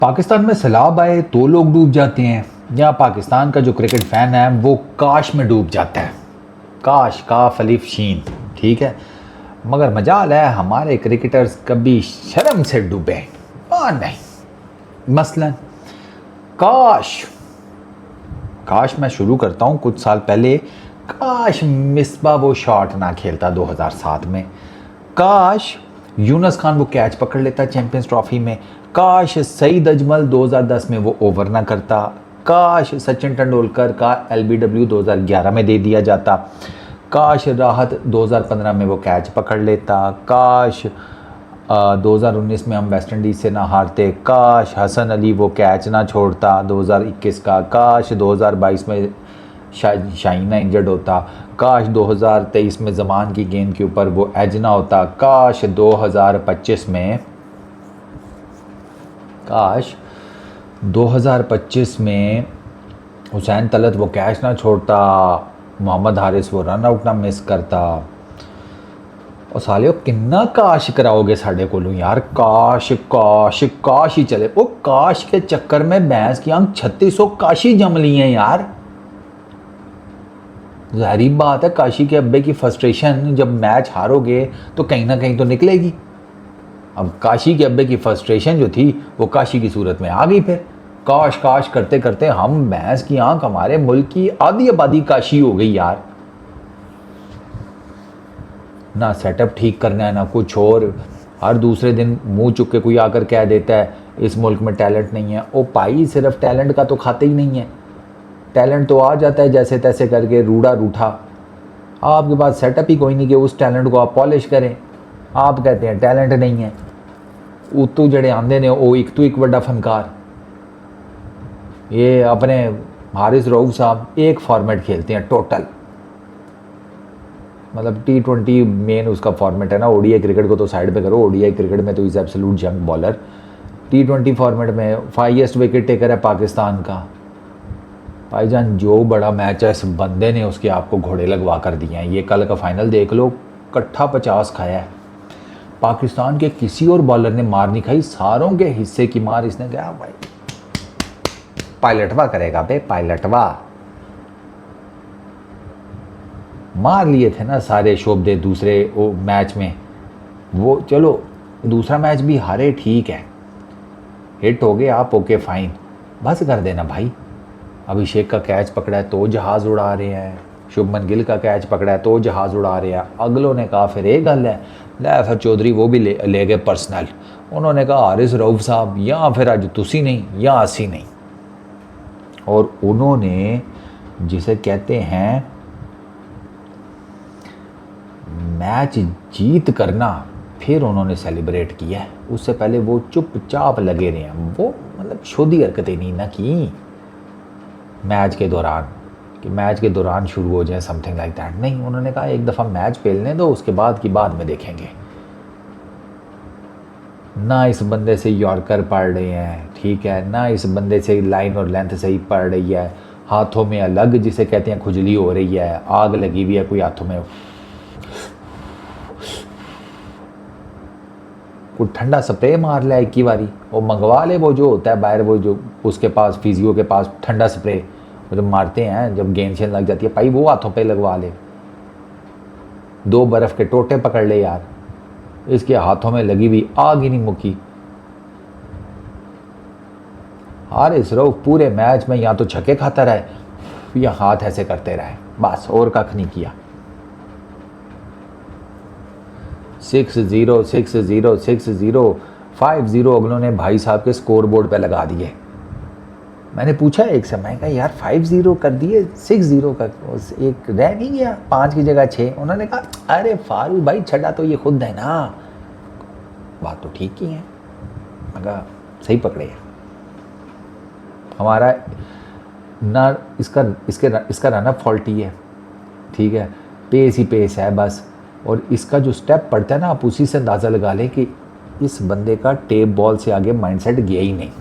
पाकिस्तान में सैलाब आए तो लोग डूब जाते हैं या पाकिस्तान का जो क्रिकेट फ़ैन है वो काश में डूब जाता है। काश काफ अलिफ शीन, ठीक है। मगर मजाल है हमारे क्रिकेटर्स कभी शर्म से डूबे और नहीं। मसलन काश काश मैं शुरू करता हूँ कुछ साल पहले। काश मिसबा वो शॉट ना खेलता 2007 में। काश यूनस खान वो कैच पकड़ लेता चैंपियंस ट्रॉफी में। काश सईद अजमल 2010 में वो ओवर ना करता। काश सचिन तेंदुलकर का LBW 2011 में दे दिया जाता। काश राहत 2015 में वो कैच पकड़ लेता। काश 2019 में हम वेस्ट इंडीज़ से ना हारते। काश हसन अली वो कैच ना छोड़ता 2021 का। काश 2022 में शाहीन ना इंजर्ड होता। काश 2023 में ज़मान की गेंद के ऊपर वो एज ना होता। काश 2025 में हुसैन तलत वो कैच ना छोड़ता। मोहम्मद हारिस वो रन आउट ना मिस करता। और सालियो किन्ना काश कराओगे साढ़े कोलों यार। काश काश काश ही चले। वो काश के चक्कर में भैंस की आंख 3600 काशी जम ली हैं यार। ज़ाहिर बात है काशी के अब्बे की फ्रस्ट्रेशन जब मैच हारोगे तो कहीं ना कहीं तो निकलेगी। अब काशी के अब्बे की फ्रस्ट्रेशन जो थी वो काशी की सूरत में आ गई। फिर काश काश करते करते हम भैंस की आंख हमारे मुल्क की आधी आबादी काशी हो गई यार। ना सेटअप ठीक करना है ना कुछ और। हर दूसरे दिन मुंह चुक के कोई आकर कह देता है इस मुल्क में टैलेंट नहीं है। ओ भाई सिर्फ टैलेंट का तो खाते ही नहीं है। टैलेंट तो आ जाता है जैसे तैसे करके रूढ़ा रूठा। आपके पास सेटअप ही कोई नहीं कि उस टैलेंट को आप पॉलिश करें। आप कहते हैं टैलेंट नहीं है। उतू जड़े आंदे ने वो एक तो एक बड़ा फनकार। ये अपने हारिस रऊफ साहब एक फॉर्मेट खेलते हैं टोटल, मतलब T20 मेन उसका फॉर्मेट है ना। ODI क्रिकेट को तो साइड पे करो। ODI क्रिकेट में तो is absolute junk bowler. T20 format में हाईएस्ट विकेट टेकर है पाकिस्तान का। भाईजान जो बड़ा मैच है इस बंदे ने उसके आपको घोड़े लगवा कर दिए हैं। ये कल का फाइनल देख लो, कट्ठा 50 खाया है। पाकिस्तान के किसी और बॉलर ने मार नहीं खाई। सारों के हिस्से की मार इसने कहा भाई पायलटवा करेगा बे पायलटवा। मार लिए थे ना सारे शोबदे दूसरे वो मैच में। वो चलो दूसरा मैच भी हारे ठीक है, हिट हो गए आप, ओके फाइन, बस कर देना भाई। अभिषेक का कैच पकड़ा है तो जहाज़ उड़ा रहे हैं। शुभमन गिल का कैच पकड़ा है तो जहाज़ उड़ा रहे हैं। अगलों ने कहा फिर एक गल है लै फिर चौधरी वो भी ले गए पर्सनल। उन्होंने कहा हारिस रऊफ साहब या फिर अज तुसी नहीं या असी नहीं। और उन्होंने जिसे कहते हैं मैच जीत करना फिर उन्होंने सेलिब्रेट किया है। उससे पहले वो चुपचाप लगे रहे हैं। वो मतलब शोधी हरकतें नहीं ना की मैच के दौरान कि मैच के दौरान शुरू हो जाए समथिंग लाइक दैट। नहीं, उन्होंने कहा एक दफ़ा मैच पेलने दो उसके बाद की बाद में देखेंगे। ना इस बंदे से यॉर्कर पड़ रहे हैं, ठीक है, ना इस बंदे से लाइन और लेंथ सही पड़ रही है। हाथों में अलग जिसे कहते हैं खुजली हो रही है, आग लगी हुई है कोई हाथों में। कोई ठंडा स्प्रे मार ले एक ही बारी, वो मंगवा ले वो जो होता है बाहर, वो जो उसके पास फिजियो के पास ठंडा स्प्रे वो जब मारते हैं जब गेंद शेंद लग जाती है भाई वो हाथों पे लगवा ले। 2 बर्फ़ के टोटे पकड़ ले यार। इसके हाथों में लगी हुई आग ही नहीं मुकी। हारिस रऊफ पूरे मैच में या तो छक्के खाता रहे या हाथ ऐसे करते रहे, बस और कख नहीं किया। 6-0 6-0 6-0 5-0 अगलों ने भाई साहब के स्कोर बोर्ड पे लगा दिए। मैंने पूछा एक समय का यार 5-0 कर दिए, 6-0 का एक रह नहीं गया, 5 की जगह 6। उन्होंने कहा अरे फारूक भाई छड़ा तो ये खुद है ना। बात तो ठीक ही है, मगर सही पकड़े हैं। हमारा ना इसका रनअप फॉल्टी है, ठीक है, पेस ही पेस है बस। और इसका जो स्टेप पड़ता है ना आप उसी से अंदाज़ा लगा लें कि इस बंदे का टेप बॉल से आगे माइंडसेट गया ही नहीं।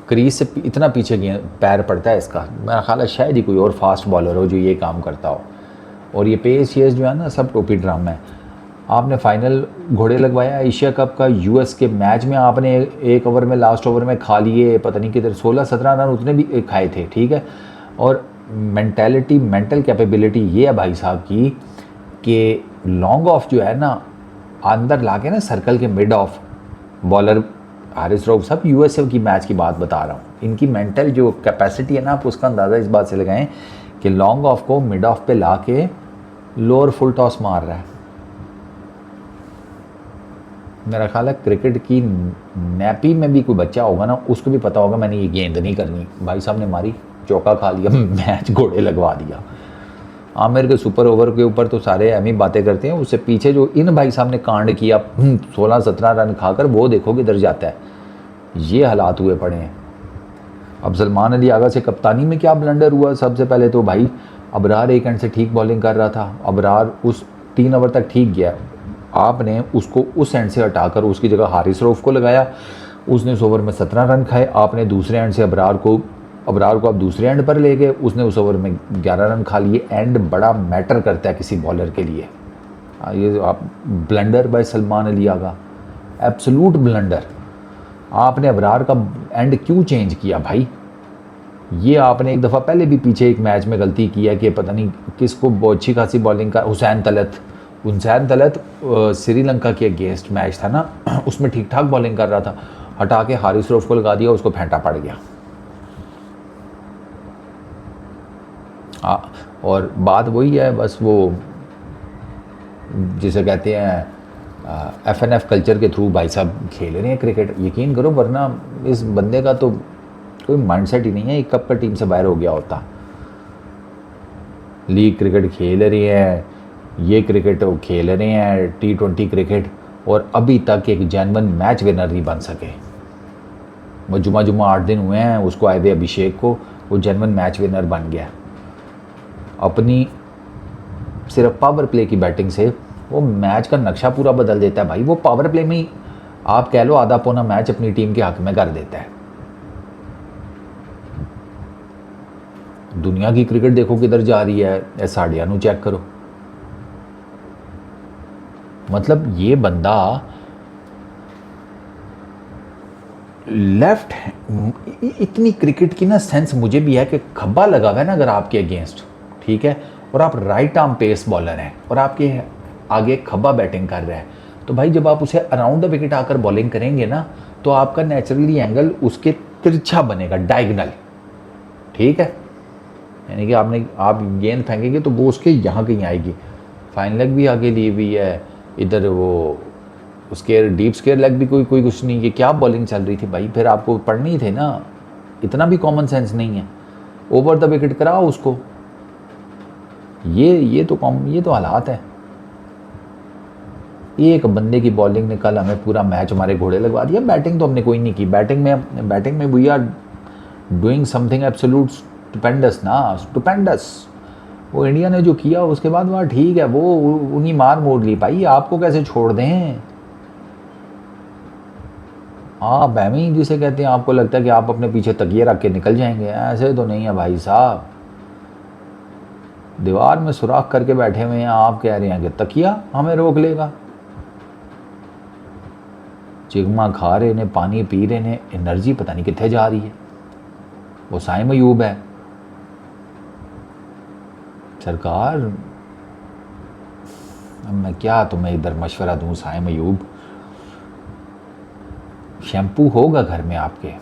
क्रीज से इतना पीछे गया पैर पड़ता है इसका। मेरा ख्याल है शायद ही कोई और फास्ट बॉलर हो जो ये काम करता हो। और ये पेस शेस जो है ना सब टोपी ड्रामा है। आपने फाइनल घोड़े लगवाया एशिया कप का, यूएस के मैच में आपने एक ओवर में, लास्ट ओवर में खा लिए पता नहीं किधर 16-17 रन उतने भी खाए थे, ठीक है। और मेंटेलिटी, मेंटल कैपेबिलिटी ये है भाई साहब की कि लॉन्ग ऑफ जो है ना अंदर ला के ना सर्कल के mid of bowler Haris Rauf साहब, यूएसए की मैच की बात बता रहा हूँ, इनकी मेंटल जो कैपेसिटी है ना, आप उसका अंदाज़ा इस बात से लगाएं कि लॉन्ग ऑफ को मिड ऑफ पे ला के लोअर फुल टॉस मार रहा है। मेरा ख्याल है क्रिकेट की नैपी में भी कोई बच्चा होगा ना, उसको भी पता होगा मैंने ये गेंद नहीं करनी, भाई साहब ने मारी, चौका खा लिया, मैच घोड़े लगवा दिया। आमिर के सुपर ओवर के ऊपर तो सारे एम ही बातें करते हैं, उससे पीछे जो इन भाई साहब ने कांड किया 16-17 रन खाकर, वो देखो किधर जाता है। ये हालात हुए पड़े हैं। अब सलमान अली आगा से कप्तानी में क्या ब्लंडर हुआ, सबसे पहले तो भाई अबरार एक एंड से ठीक बॉलिंग कर रहा था, अबरार उस 3 ओवर तक ठीक गया, आपने उसको उस एंड से हटाकर उसकी जगह हारिस रऊफ को लगाया, उसने उस ओवर में 17 रन खाए, आपने दूसरे एंड से अबरार को आप दूसरे एंड पर ले गए, उसने उस ओवर में 11 रन खा लिए। एंड बड़ा मैटर करता है किसी बॉलर के लिए। ये आप blunder bye Salman Ali Agha, absolute blunder. आपने अबरार का एंड क्यों चेंज किया भाई? ये आपने एक दफ़ा पहले भी पीछे एक मैच में गलती की है कि पता नहीं किसको बहुत अच्छी खासी बॉलिंग का, हुसैन तलत श्रीलंका के अगेंस्ट मैच था ना, उसमें ठीक ठाक बॉलिंग कर रहा था, हटा के हारिस रऊफ को लगा दिया, उसको फेंटा पड़ गया। और बात वही है, बस वो जिसे कहते हैं FNF कल्चर के थ्रू भाई साहब खेल रहे हैं क्रिकेट, यकीन करो, वरना इस बंदे का तो कोई माइंडसेट ही नहीं है, एक कप का टीम से बाहर हो गया होता। लीग क्रिकेट खेल रहे हैं, ये क्रिकेट वो खेल रहे हैं, T20 क्रिकेट, और अभी तक एक जेन्युइन मैच विनर नहीं बन सके। वो जुमा 8 दिन हुए हैं उसको आए हुए अभिषेक को, वो जेन्युइन मैच विनर बन गया। अपनी सिर्फ पावर प्ले की बैटिंग से वो मैच का नक्शा पूरा बदल देता है भाई। वो पावर प्ले में ही आप कह लो आधा पौना मैच अपनी टीम के हक में कर देता है। दुनिया की क्रिकेट देखो किधर जा रही है, साड़ियानू चेक करो। मतलब ये बंदा लेफ्ट, इतनी क्रिकेट की ना सेंस मुझे भी है कि खब्बा लगा हुआ है ना अगर आपके अगेंस्ट, ठीक है, और आप राइट आर्म पेस बॉलर हैं और आपके आगे खब्बा बैटिंग कर रहा है, तो भाई जब आप उसे अराउंड द विकेट आकर बॉलिंग करेंगे ना, तो आपका नेचुरली एंगल उसके तिरछा बनेगा, डायगोनल, ठीक है। यानी कि आप गेंद फेंकेंगे तो वो उसके यहाँ कहीं आएगी। फाइन लेग भी आगे ली हुई है, इधर वो स्केयर, डीप स्केयर लेग भी कोई कुछ नहीं, कि क्या बॉलिंग चल रही थी भाई। फिर आपको पढ़नी ही थे ना, इतना भी कॉमन सेंस नहीं है, ओवर द विकेट कराओ उसको। ये तो हालात है। एक बंदे की बॉलिंग ने कल हमें पूरा मैच हमारे घोड़े लगवा दिया। बैटिंग तो हमने कोई नहीं की, बैटिंग में we are doing something absolute stupendous ना, स्टुपेंडस। वो इंडिया ने जो किया उसके बाद वहाँ ठीक है, वो उन्हीं मार मोड़ ली भाई, आपको कैसे छोड़ दें आप? बहमी जिसे कहते हैं, आपको लगता है कि आप अपने पीछे तकिए रख के निकल जाएंगे, ऐसे तो नहीं है भाई साहब। दीवार में सुराख करके बैठे हुए हैं, आप कह रहे हैं कि तकिया हमें रोक लेगा। चिगमा खा रहे ने, पानी पी रहे ने, एनर्जी पता नहीं कितने जा रही है। वो साइम अयूब है सरकार, मैं क्या तुम्हें इधर मशवरा दूं साइम अयूब, शैम्पू होगा घर में आपके,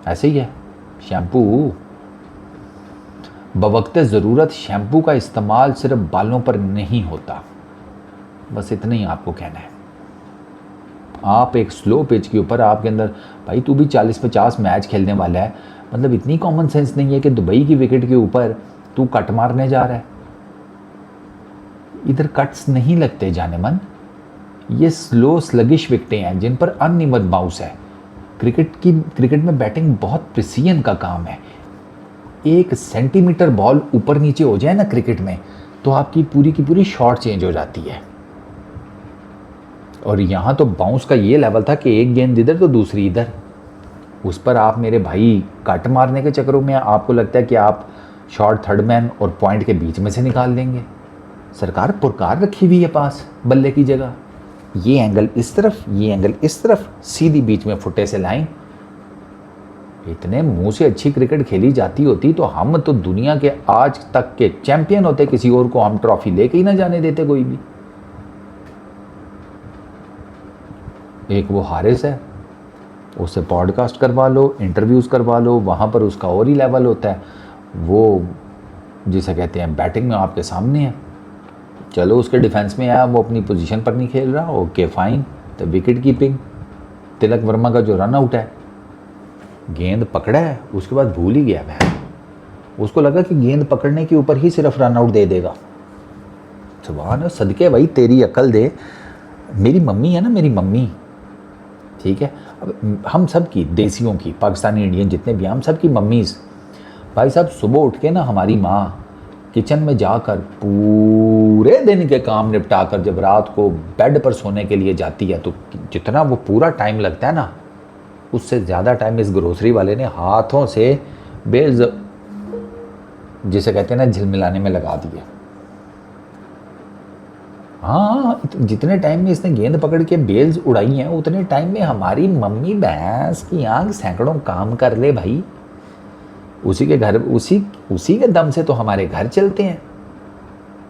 ऐसे ही है शैम्पू। बवक्त ज़रूरत शैम्पू का इस्तेमाल सिर्फ बालों पर नहीं होता, बस इतना ही आपको कहना है। आप एक स्लो पिच के ऊपर, आपके अंदर भाई तू भी 40-50 मैच खेलने वाला है, मतलब इतनी कॉमन सेंस नहीं है कि दुबई की विकेट के ऊपर तू कट मारने जा रहा है। इधर कट्स नहीं लगते जाने मन, ये स्लो स्लगिश विकेटें हैं जिन पर अनियमित बाउंस है। क्रिकेट में बैटिंग बहुत प्रिसीजन का काम है। 1 सेंटीमीटर बॉल ऊपर नीचे हो जाए ना क्रिकेट में, तो आपकी पूरी की पूरी शॉट चेंज हो जाती है। और यहाँ तो बाउंस का ये लेवल था कि एक गेंद इधर तो दूसरी इधर, उस पर आप मेरे भाई कट मारने के चक्करों में आपको लगता है कि आप शॉट थर्ड मैन और पॉइंट के बीच में से निकाल देंगे। सरकार पुरकार रखी हुई है पास बल्ले की जगह, ये एंगल इस तरफ, ये एंगल इस तरफ, सीधी बीच में फुटे से लाइन। इतने मुंह से अच्छी क्रिकेट खेली जाती होती तो हम तो दुनिया के आज तक के चैंपियन होते, किसी और को हम ट्रॉफी लेके ही ना जाने देते कोई भी। एक वो हारिस है, उससे पॉडकास्ट करवा लो, इंटरव्यूज़ करवा लो, वहाँ पर उसका और ही लेवल होता है। वो जिसे कहते हैं बैटिंग में आपके सामने है, चलो उसके डिफेंस में आया, वो अपनी पोजीशन पर नहीं खेल रहा, ओके फाइन। तो विकेट कीपिंग, तिलक वर्मा का जो रन आउट है, गेंद पकड़ा है उसके बाद भूल ही गया मैं, उसको लगा कि गेंद पकड़ने के ऊपर ही सिर्फ रन आउट दे देगा। सुभान सदके भाई तेरी अकल दे। मेरी मम्मी है ना, मेरी मम्मी, ठीक है, अब हम सब की, देसियों की, पाकिस्तानी इंडियन जितने भी, हम सब की मम्मीज़ भाई साहब सुबह उठ के ना हमारी माँ किचन में जाकर पूरे दिन के काम निपटा कर जब रात को बेड पर सोने के लिए जाती है, तो जितना वो पूरा टाइम लगता है ना, उससे ज़्यादा टाइम इस ग्रोसरी वाले ने हाथों से जिसे कहते हैं ना झिलमिलाने में लगा दिया। हाँ, जितने टाइम में इसने गेंद पकड़ के बेल्स उड़ाई हैं, उतने टाइम में हमारी मम्मी भैंस की आंख सैकड़ों काम कर ले भाई। उसी के घर, उसी के दम से तो हमारे घर चलते हैं,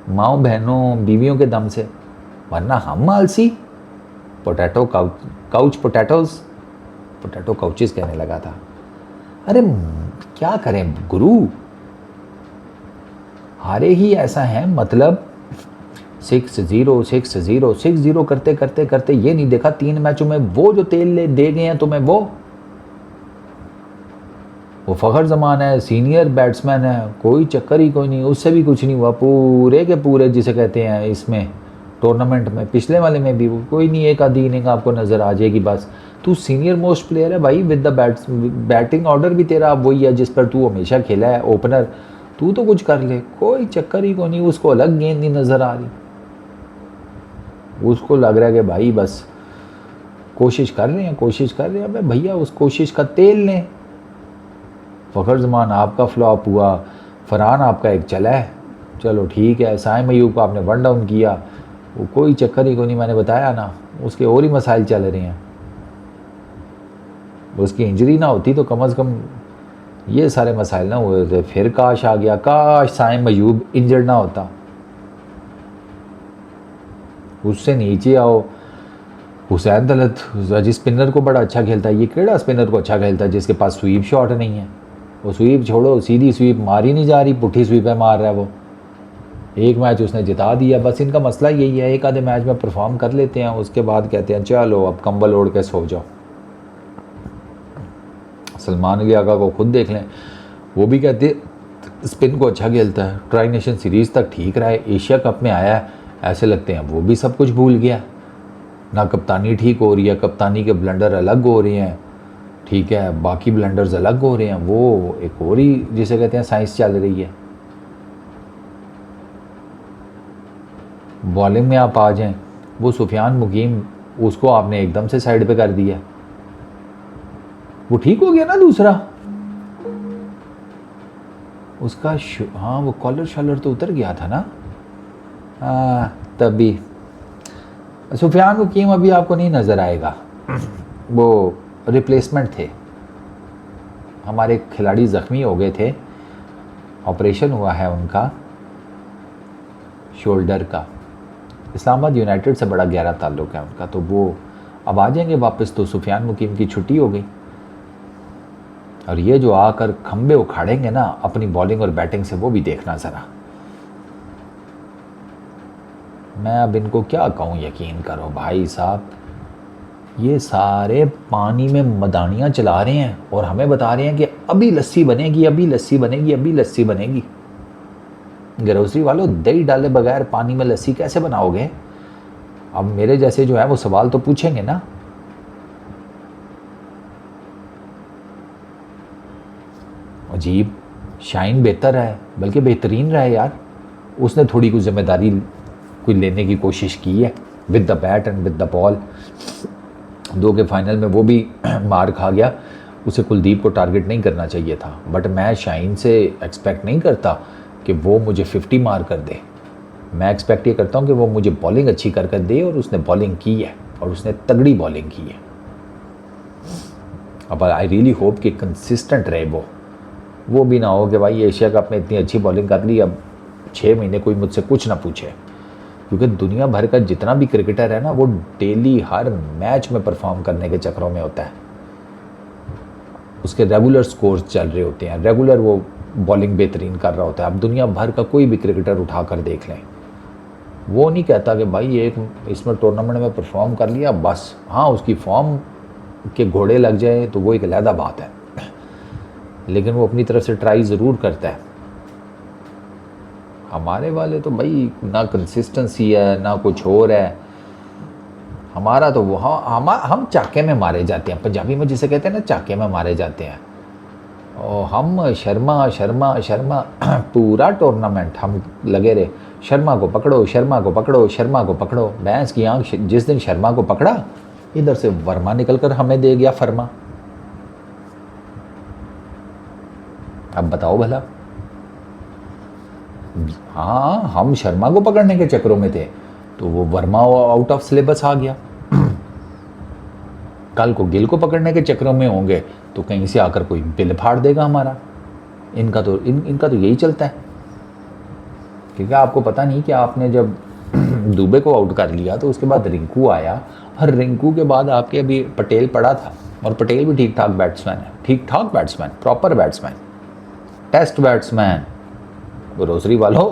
माओ बहनों बीवियों के दम से, वरना हम आलसी। पोटैटो काउच पोटैटो काउचेस कहने लगा था। अरे क्या करें गुरु, हारे ही ऐसा है, मतलब 6-0 करते करते करते ये नहीं देखा 3 मैचों में वो जो तेल दे गए हैं तुम्हें, वो फ़खर जमान है, सीनियर बैट्समैन है, कोई चक्कर ही कोई नहीं, उससे भी कुछ नहीं हुआ पूरे के पूरे जिसे कहते हैं इसमें टूर्नामेंट में। पिछले वाले में भी कोई नहीं, एक आधी इनिंग आपको नज़र आ जाएगी बस। तू सीनियर मोस्ट प्लेयर है भाई, विद द बैटिंग ऑर्डर भी तेरा वही है जिस पर तू हमेशा खेला है, ओपनर, तू तो कुछ कर ले, कोई चक्कर ही कोई नहीं। उसको अलग गेंद नहीं नज़र आ रही, उसको लग रहा है कि भाई बस कोशिश कर रहे हैं। भाई भैया उस कोशिश का तेल लें। फ़खर जमान आपका फ्लॉप हुआ, फरहान आपका एक चला है, चलो ठीक है। साइम अयूब को आपने 1 डाउन किया, वो कोई चक्कर ही को नहीं, मैंने बताया ना, उसके और ही मसाइल चल रहे हैं। उसकी इंजरी ना होती तो कम से कम ये सारे मसाइल ना हुए थे। फिर काश आ गया, काश साइम अयूब इंजर्ड ना होता। उससे नीचे आओ, हुसैन दलत जिस स्पिनर को बड़ा अच्छा खेलता है, ये केड़ा स्पिनर को अच्छा खेलता है जिसके पास स्वीप शॉट नहीं है। वो स्वीप छोड़ो, सीधी स्वीप मारी नहीं जा रही, पुट्ठी स्वीपें मार रहा है वो। एक मैच उसने जिता दिया। बस इनका मसला यही है, एक आधे मैच में परफॉर्म कर लेते हैं, उसके बाद कहते हैं चलो अब कंबल ओढ़ के सो जाओ। सलमान अली आगा को खुद देख लें, वो भी कहते स्पिन को अच्छा खेलता है, ट्राई नेशन सीरीज़ तक ठीक रहा है, एशिया कप में आया है, ऐसे लगते हैं वो भी सब कुछ भूल गया। ना कप्तानी ठीक हो रही है, कप्तानी के ब्लंडर अलग हो रहे हैं, ठीक है, बाकी ब्लंडर्स अलग हो रहे हैं, वो एक और ही जिसे कहते हैं साइंस चल रही है। बॉलिंग में आप आ जाएं, वो सुफियान मुकीम, उसको आपने एकदम से साइड पे कर दिया, वो ठीक हो गया ना दूसरा उसका हाँ वो कॉलर शॉलर तो उतर गया था ना, तभी। सुफियान मुकीम अभी आपको नहीं नज़र आएगा, वो रिप्लेसमेंट थे। हमारे खिलाड़ी ज़ख्मी हो गए थे, ऑपरेशन हुआ है उनका शोल्डर का। इस्लामाबाद यूनाइटेड से बड़ा गहरा ताल्लुक़ है उनका, तो वो अब आ जाएंगे वापस। तो सुफियान मुकीम की छुट्टी हो गई, और ये जो आकर खंबे उखाड़ेंगे ना अपनी बॉलिंग और बैटिंग से, वो भी देखना ज़रा। मैं अब इनको क्या कहूँ, यकीन करो भाई साहब, ये सारे पानी में मदानियाँ चला रहे हैं और हमें बता रहे हैं कि अभी लस्सी बनेगी, अभी लस्सी बनेगी, अभी लस्सी बनेगी। ग्रोसरी वालों, दही डाले बगैर पानी में लस्सी कैसे बनाओगे? अब मेरे जैसे जो है वो सवाल तो पूछेंगे ना। अजीब, शाइन बेहतर है, बल्कि बेहतरीन रहा है यार। उसने थोड़ी कुछ जिम्मेदारी कोई लेने की कोशिश की है with the bat and with the ball. 2 के फाइनल में वो भी मार खा गया, उसे कुलदीप को टारगेट नहीं करना चाहिए था, बट मैं शाइन से एक्सपेक्ट नहीं करता कि वो मुझे 50 मार कर दे। मैं एक्सपेक्ट ये करता हूँ कि वो मुझे बॉलिंग अच्छी कर कर दे, और उसने बॉलिंग की है और उसने तगड़ी बॉलिंग की है। अब आई रियली होप कि कंसिस्टेंट रहे वो भी ना हो कि भाई एशिया कप में इतनी अच्छी बॉलिंग कर ली, अब 6 महीने कोई मुझसे कुछ ना पूछे। क्योंकि दुनिया भर का जितना भी क्रिकेटर है ना, वो डेली हर मैच में परफॉर्म करने के चक्करों में होता है। उसके रेगुलर स्कोर्स चल रहे होते हैं, रेगुलर वो बॉलिंग बेहतरीन कर रहा होता है। अब दुनिया भर का कोई भी क्रिकेटर उठा कर देख लें, वो नहीं कहता कि भाई एक इसमें टूर्नामेंट में परफॉर्म कर लिया बस। हाँ, उसकी फॉर्म के घोड़े लग जाए तो वो एक अलहदा बात है, लेकिन वो अपनी तरफ से ट्राई ज़रूर करता है। हमारे वाले तो भाई ना कंसिस्टेंसी है ना कुछ और है। हमारा तो वो हम चाके में मारे जाते हैं, पंजाबी में जिसे कहते हैं ना, चाके में मारे जाते हैं। और हम शर्मा शर्मा शर्मा पूरा टूर्नामेंट हम लगे रहे, शर्मा को पकड़ो, शर्मा को पकड़ो, शर्मा को पकड़ो। भैंस की आंख, जिस दिन शर्मा को पकड़ा, इधर से वर्मा निकल कर हमें दे गया फरमा। अब बताओ भला। हाँ, हम शर्मा को पकड़ने के चक्करों में थे तो वो वर्मा आउट ऑफ सिलेबस आ गया। कल को गिल को पकड़ने के चक्करों में होंगे तो कहीं से आकर कोई बिल फाड़ देगा हमारा। इनका तो यही चलता है। क्योंकि आपको पता नहीं कि आपने जब दुबे को आउट कर लिया तो उसके बाद रिंकू आया, और रिंकू के बाद आपके अभी पटेल पड़ा था, और पटेल भी ठीक ठाक बैट्समैन है, ठीक ठाक batsman, proper batsman, test batsman. Grocery वालों,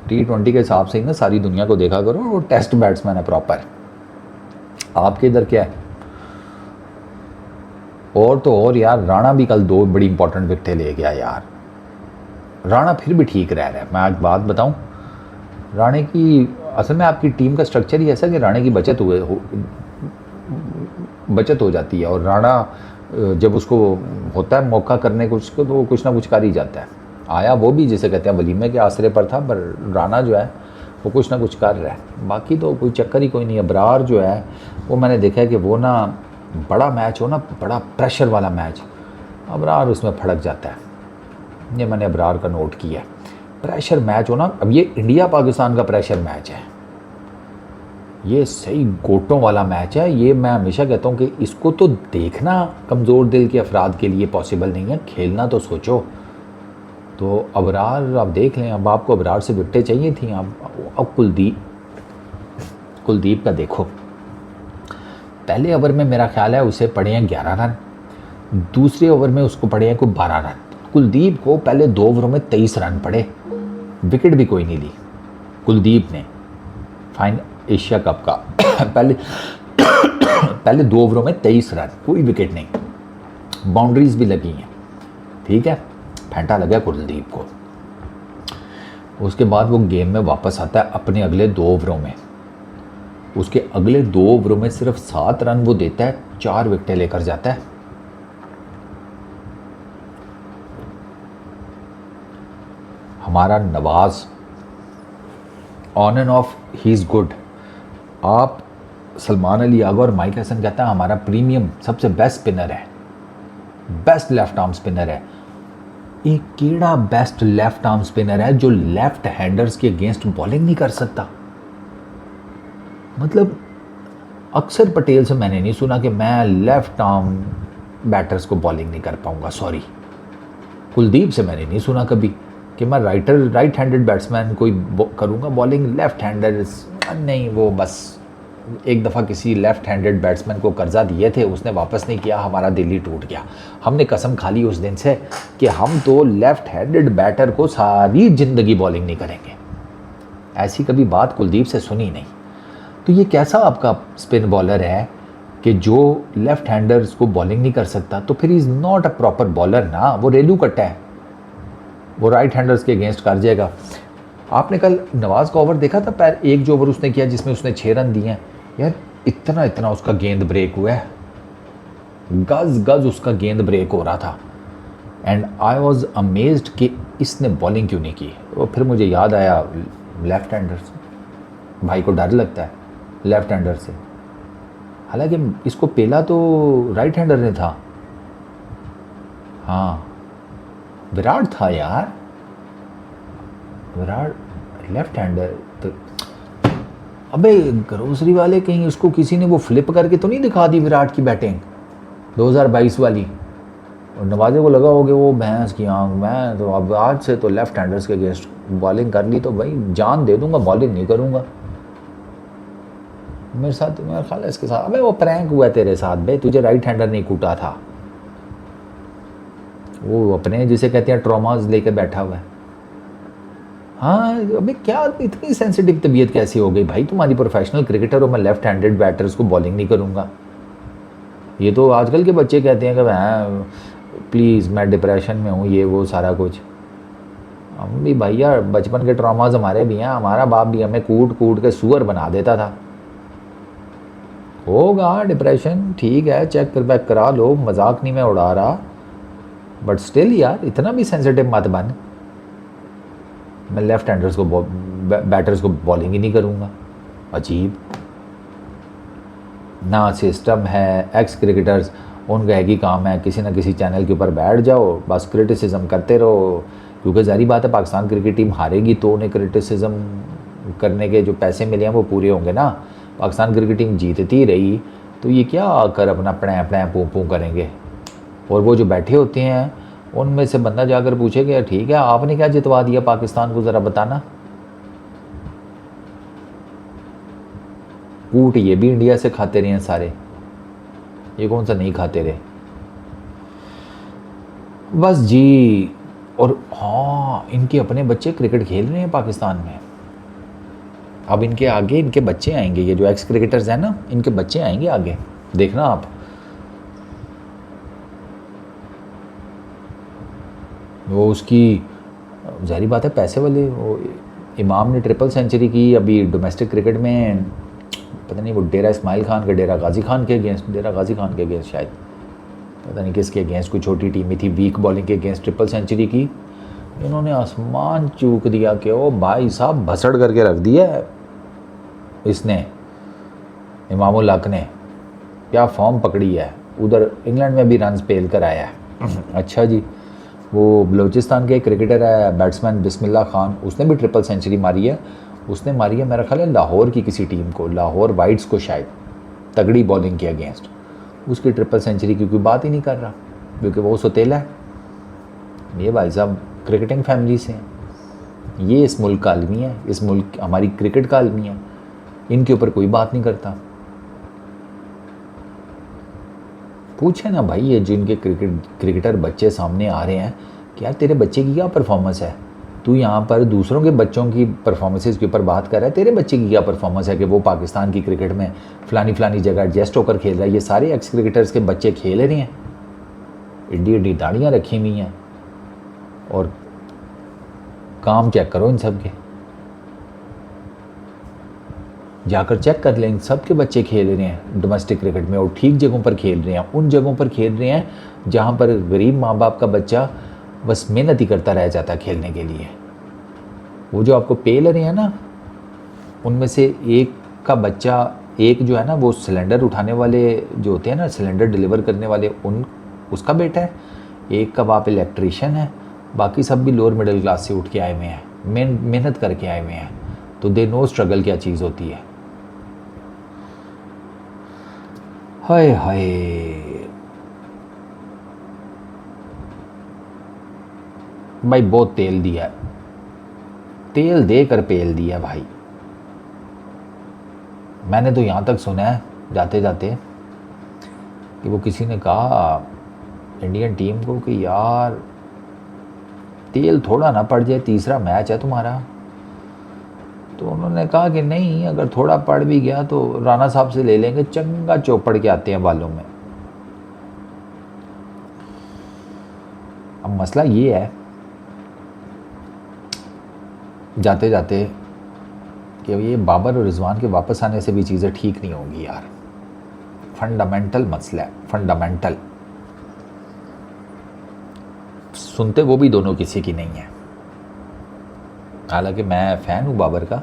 T20 के हिसाब से ही ना सारी दुनिया को देखा करो, वो टेस्ट बैट्समैन है प्रॉपर। आपके इधर क्या है? और तो और यार, राणा भी कल 2 बड़ी इंपॉर्टेंट विकेटें ले गया यार। राणा फिर भी ठीक रह रहा है। मैं आज बात बताऊं, राणे की असल में आपकी टीम का स्ट्रक्चर ही ऐसा कि राणे की बचत हो जाती है, और राणा जब उसको होता है मौका करने को उसको, तो वो कुछ ना कुछ कर ही जाता है। आया वो भी जिसे कहते हैं वलीमे के आसरे पर था, पर राणा जो है वो कुछ ना कुछ कर रहा है। बाकी तो कोई चक्कर ही कोई नहीं। अबरार जो है वो मैंने देखा है कि वो ना बड़ा मैच हो ना, बड़ा प्रेशर वाला मैच, अबरार उसमें फड़क जाता है। ये मैंने अबरार का नोट किया है। प्रेशर मैच हो ना, अब ये इंडिया पाकिस्तान का प्रेशर मैच है, ये सही गोटों वाला मैच है। ये मैं हमेशा कहता हूँ कि इसको तो देखना कमज़ोर दिल के अफराद के लिए पॉसिबल नहीं है, खेलना तो सोचो। तो अबरार आप देख लें, अब आपको अबरार से विकेटें चाहिए थी। अब कुलदीप का देखो, पहले ओवर में मेरा ख्याल है उसे पड़े हैं 11 रन, दूसरे ओवर में उसको पड़े हैं कोई 12 रन। कुलदीप को पहले 2 ओवरों में 23 रन पड़े, विकेट भी कोई नहीं ली कुलदीप ने। फाइन एशिया कप का पहले 2 ओवरों में 23 रन, कोई विकेट नहीं, बाउंड्रीज भी लगी हैं, ठीक है, फेंटा लगा कुलदीप को। उसके बाद वो गेम में वापस आता है अपने अगले 2 ओवरों में। उसके अगले 2 ओवरों में सिर्फ 7 रन वो देता है, 4 विकेटें लेकर जाता है। हमारा Nawaz on end of he is good. आप सलमान अली आगा और माइक हसन कहता है हमारा प्रीमियम सबसे बेस्ट स्पिनर है, बेस्ट लेफ्ट आर्म स्पिनर है। एक कीड़ा बेस्ट लेफ्ट आर्म स्पिनर है जो लेफ्ट हैंडर्स के अगेंस्ट बॉलिंग नहीं कर सकता। मतलब अक्सर पटेल से मैंने नहीं सुना कि मैं लेफ्ट आर्म बैटर्स को बॉलिंग नहीं कर पाऊंगा। सॉरी, कुलदीप से मैंने नहीं सुना कभी कि मैं राइट हैंडेड बैट्समैन कोई करूंगा बॉलिंग, लेफ्ट हैंडर्स नहीं। वो बस एक दफ़ा किसी लेफ्ट हैंडेड बैट्समैन को कर्जा दिए थे, उसने वापस नहीं किया, हमारा दिल ही टूट गया। हमने कसम खा ली उस दिन से कि हम तो लेफ्ट हैंडेड बैटर को सारी ज़िंदगी बॉलिंग नहीं करेंगे। ऐसी कभी बात कुलदीप से सुनी नहीं। तो ये कैसा आपका स्पिन बॉलर है कि जो लेफ्ट हैंडर्स को बॉलिंग नहीं कर सकता? तो फिर is not a proper bowler ना, वो रेलू कट्टा है, वो राइट हैंडर्स के अगेंस्ट कर जाएगा। आपने कल नवाज का ओवर देखा था, एक जो ओवर उसने किया जिसमें उसने 6 रन दिए हैं यार, इतना उसका गेंद ब्रेक हुआ है, गज उसका गेंद ब्रेक हो रहा था। एंड आई वॉज अमेज्ड कि इसने बॉलिंग क्यों नहीं की। और फिर मुझे याद आया लेफ्ट हैंडर से, भाई को डर लगता है लेफ्ट हैंडर से, हालांकि इसको पहला तो राइट हैंडर ने था। हाँ, विराट था यार, विराट लेफ्ट हैंडर तो अबे ग्रोसरी वाले कहीं उसको किसी ने वो फ्लिप करके तो नहीं दिखा दी विराट की बैटिंग 2022 वाली, और नवाजे को लगा होगा वो भैंस की आंख, मैं तो अब आज से तो लेफ्ट हैंडर्स के अगेंस्ट बॉलिंग कर ली तो भाई जान दे दूंगा, बॉलिंग नहीं करूंगा। मेरे साथ मेरा ख्याल है इसके साथ, अबे वो प्रैंक हुआ तेरे साथ बे, तुझे राइट हैंडर नहीं कूटा था, वो अपने जिसे कहते हैं ट्रॉमाज लेके बैठा हुआ है। हाँ अबे क्या इतनी सेंसिटिव तबीयत कैसी हो गई भाई, तुम्हारी प्रोफेशनल क्रिकेटर हो, मैं लेफ्ट हैंडेड बैटर्स को बॉलिंग नहीं करूँगा। ये तो आजकल के बच्चे कहते हैं कि मैं प्लीज़ मैं डिप्रेशन में हूँ, ये वो सारा कुछ। हम भी भैया बचपन के ट्रॉमाज हमारे भी हैं, हमारा बाप भी हमें कूट कूट के सुअर बना देता था। होगा डिप्रेशन, ठीक है, चेक कर बैक करा लो, मजाक नहीं मैं उड़ा रहा, बट स्टिल यार इतना भी सेंसिटिव मत बन। मैं लेफ्ट हैंडर्स को बैटर्स को बॉलिंग ही नहीं करूँगा, अजीब ना सिस्टम है। एक्स क्रिकेटर्स उनका एक ही काम है, किसी ना किसी चैनल के ऊपर बैठ जाओ, बस क्रिटिसिज्म करते रहो, क्योंकि जारी बात है पाकिस्तान क्रिकेट टीम हारेगी तो उन्हें क्रिटिसिज्म करने के जो पैसे मिले हैं वो पूरे होंगे ना। पाकिस्तान क्रिकेट टीम जीतती रही तो ये क्या आकर अपना प्ड़े प्ड़े पू पू करेंगे। और वो जो बैठे होते हैं उनमें से बंदा जाकर पूछेगा ठीक है आपने क्या जितवा दिया पाकिस्तान को, ज़रा बताना। कूट ये भी इंडिया से खाते रहे हैं सारे, ये कौन सा नहीं खाते रहे। बस जी। और हाँ इनके अपने बच्चे क्रिकेट खेल रहे हैं पाकिस्तान में, अब इनके आगे इनके बच्चे आएंगे, ये जो एक्स क्रिकेटर्स हैं ना इनके बच्चे आएंगे आगे, देखना आप। वो उसकी जाहिर बात है पैसे वाले, वो इमाम ने ट्रिपल सेंचुरी की अभी डोमेस्टिक क्रिकेट में, पता नहीं वो डेरा इस्माइल खान के डेरा गाजी खान के अगेंस्ट, डेरा गाजी खान के अगेंस्ट शायद, पता नहीं किसके अगेंस्ट, कोई छोटी टीम ही थी, वीक बॉलिंग के अगेंस्ट ट्रिपल सेंचुरी की। इन्होंने आसमान चूक दिया कि ओ भाई साहब भसड़ करके रख दिया है इसने, इमामुल हक ने, क्या फॉर्म पकड़ी है। उधर इंग्लैंड में भी रन्स पेल कर आया है। अच्छा जी, वो बलूचिस्तान के क्रिकेटर है बैट्समैन बिस्मिल्लाह खान, उसने भी ट्रिपल सेंचुरी मारी है। उसने मारी है मेरा ख्याल है लाहौर की किसी टीम को, लाहौर वाइट्स को शायद, तगड़ी बॉलिंग के अगेंस्ट। उसकी ट्रिपल सेंचुरी की कोई बात ही नहीं कर रहा क्योंकि वो सौतेला है। ये भाई साहब क्रिकेटिंग फैमिली से हैं, ये इस मुल्क का आलमी है, इस मुल्क हमारी क्रिकेट का आलमी है, इनके ऊपर कोई बात नहीं करता। पूछे ना भाई ये जिनके क्रिकेटर बच्चे सामने आ रहे हैं कि यार तेरे बच्चे की क्या परफॉर्मेंस है, तू यहाँ पर दूसरों के बच्चों की परफॉर्मेंसेस के ऊपर बात कर रहा है, तेरे बच्चे की क्या परफॉर्मेंस है कि वो पाकिस्तान की क्रिकेट में फलानी जगह एडजस्ट होकर खेल रहा है। ये सारे एक्स क्रिकेटर्स के बच्चे खेल रहे हैं, एड्डी एड्डी दाढ़ियाँ रखी हुई हैं, और काम चेक करो इन सब के, जाकर चेक कर लें, सब के बच्चे खेल रहे हैं डोमेस्टिक क्रिकेट में और ठीक जगहों पर खेल रहे हैं, उन जगहों पर खेल रहे हैं जहाँ पर गरीब माँ बाप का बच्चा बस मेहनत ही करता रह जाता है खेलने के लिए। वो जो आपको पे ले रहे हैं ना, उनमें से एक का बच्चा, एक जो है ना वो सिलेंडर उठाने वाले जो होते हैं ना, सिलेंडर डिलीवर करने वाले, उसका बेटा है, एक का बाप इलेक्ट्रीशियन है, बाकी सब भी लोअर मिडिल क्लास से उठ के आए हुए हैं, मेहनत करके आए हुए हैं, तो दे नो स्ट्रगल क्या चीज़ होती है। हाय हाय, भाई बहुत तेल दिया है, तेल दे कर पेल दिया भाई। मैंने तो यहाँ तक सुना है जाते जाते कि वो किसी ने कहा इंडियन टीम को कि यार तेल थोड़ा ना पड़ जाए, तीसरा मैच है तुम्हारा। तो उन्होंने कहा कि नहीं, अगर थोड़ा पड़ भी गया तो राणा साहब से ले लेंगे, चंगा चौपड़ के आते हैं बालों में। अब मसला ये है जाते जाते कि ये बाबर और रिजवान के वापस आने से भी चीज़ें ठीक नहीं होंगी यार। फंडामेंटल मसला है, फंडामेंटल। सुनते वो भी दोनों किसी की नहीं है, हालांकि मैं फ़ैन हूँ बाबर का,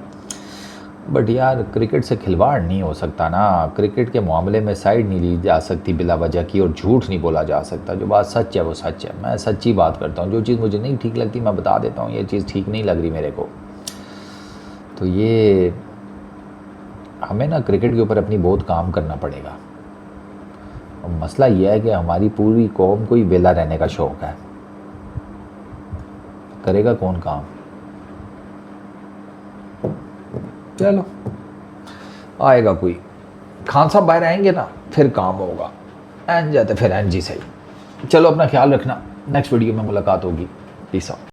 बट यार क्रिकेट से खिलवाड़ नहीं हो सकता ना, क्रिकेट के मामले में साइड नहीं ली जा सकती बिला वजह की, और झूठ नहीं बोला जा सकता। जो बात सच है वो सच है, मैं सच्ची बात करता हूँ, जो चीज़ मुझे नहीं ठीक लगती मैं बता देता हूँ, ये चीज़ ठीक नहीं लग रही मेरे को। तो ये हमें ना क्रिकेट के ऊपर अपनी बहुत काम करना पड़ेगा। और मसला यह है कि हमारी पूरी कौम को ही वेला रहने का शौक़ है, करेगा कौन काम। चलो आएगा कोई, खान साहब बाहर आएंगे ना फिर काम होगा, एन जाते फिर एन जी सही। चलो अपना ख्याल रखना, नेक्स्ट वीडियो में मुलाकात होगी। Peace out.